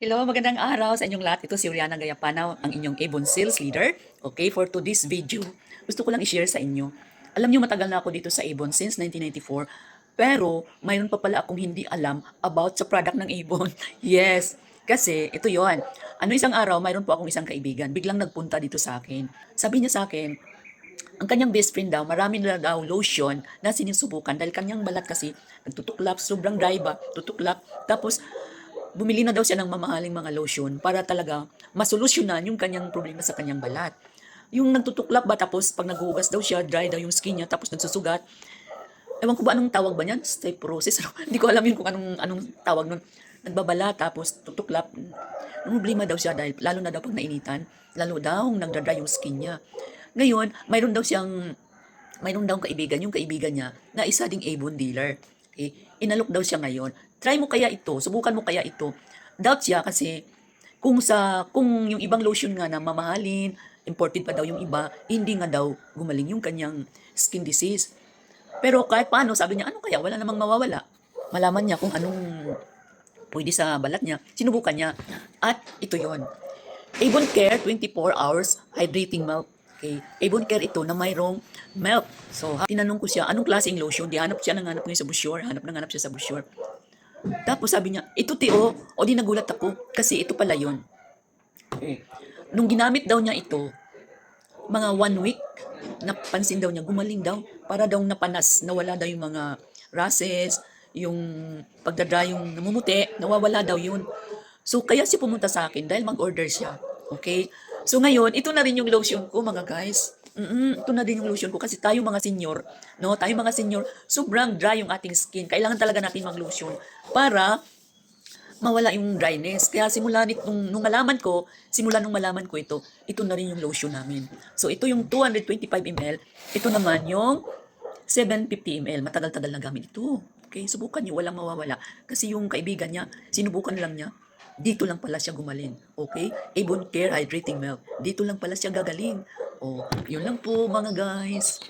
Hello, magandang araw sa inyong lahat. Ito si Oriana Gayapanaw, ang inyong Avon Sales Leader. Okay, for today's video, gusto ko lang i-share sa inyo. Alam niyo, matagal na ako dito sa Avon since 1994, pero mayroon pa pala akong hindi alam about sa product ng Avon. Yes, kasi ito yon. Isang araw, mayroon po akong isang kaibigan, biglang nagpunta dito sa akin. Sabi niya sa akin, ang kanyang best friend daw, marami na daw lotion na sinusubukan dahil kanyang balat kasi nagtutuklap, sobrang dry ba, tutuklap. Tapos bumili na daw siya ng mamahaling mga lotion para talaga masolusyonan yung kanyang problema sa kanyang balat. Yung nagtutuklap ba, tapos pag naghuhugas daw siya, dry daw yung skin niya, tapos nagsusugat. Ewan ko ba anong tawag ba niyan? Staphylosis? Hindi ko alam yun kung anong tawag nun. Nagbabala, tapos tutuklap. Ang problema daw siya dahil lalo na daw pag nainitan, lalo daw nagdadry yung skin niya. Ngayon, mayroon daw kaibigan, yung kaibigan niya, na isa ding Avon dealer. Okay? Inalok daw siya ngayon. Try mo kaya ito, subukan mo kaya ito. Doubt siya kasi kung yung ibang lotion nga na mamahalin, imported pa daw yung iba, hindi nga daw gumaling yung kanyang skin disease. Pero kahit paano, sabi niya, ano kaya, wala namang mawawala. Malaman niya kung anong pwede sa balat niya, sinubukan niya. At ito yon. Avon Care 24 hours hydrating milk. Okay. Avon Care ito na mayroong milk. So, tinanong ko siya, anong klaseng lotion? Di hanap siya, nanganap ngayon sa brochure. Hanap siya sa brochure. Tapos sabi niya, ito Tio. O di nagulat ako, kasi ito pala yon. Nung ginamit daw niya ito, mga 1 week, napansin daw niya, gumaling daw. Para daw napanas, nawala daw yung mga rashes, yung pagdadry, yung namumuti, nawawala daw yun. So, kaya siya pumunta sa akin dahil mag-order siya. Okay? So, ngayon, ito na rin yung lotion ko, mga guys. Ito na din yung lotion ko kasi tayo mga senior, no? Tayo mga senior, sobrang dry yung ating skin. Kailangan talaga natin mag-lotion para mawala yung dryness. Kaya simula nung malaman ko ito na rin yung lotion namin. So, ito yung 225 ml. Ito naman yung 750 ml. Matagal-tagal na gamit ito. Okay, subukan nyo, walang mawawala. Kasi yung kaibigan niya, sinubukan lang niya, dito lang pala siya gumaling. Okay? Avon Care Hydrating Milk. Dito lang pala siya gagaling. Oh, yun lang po mga guys.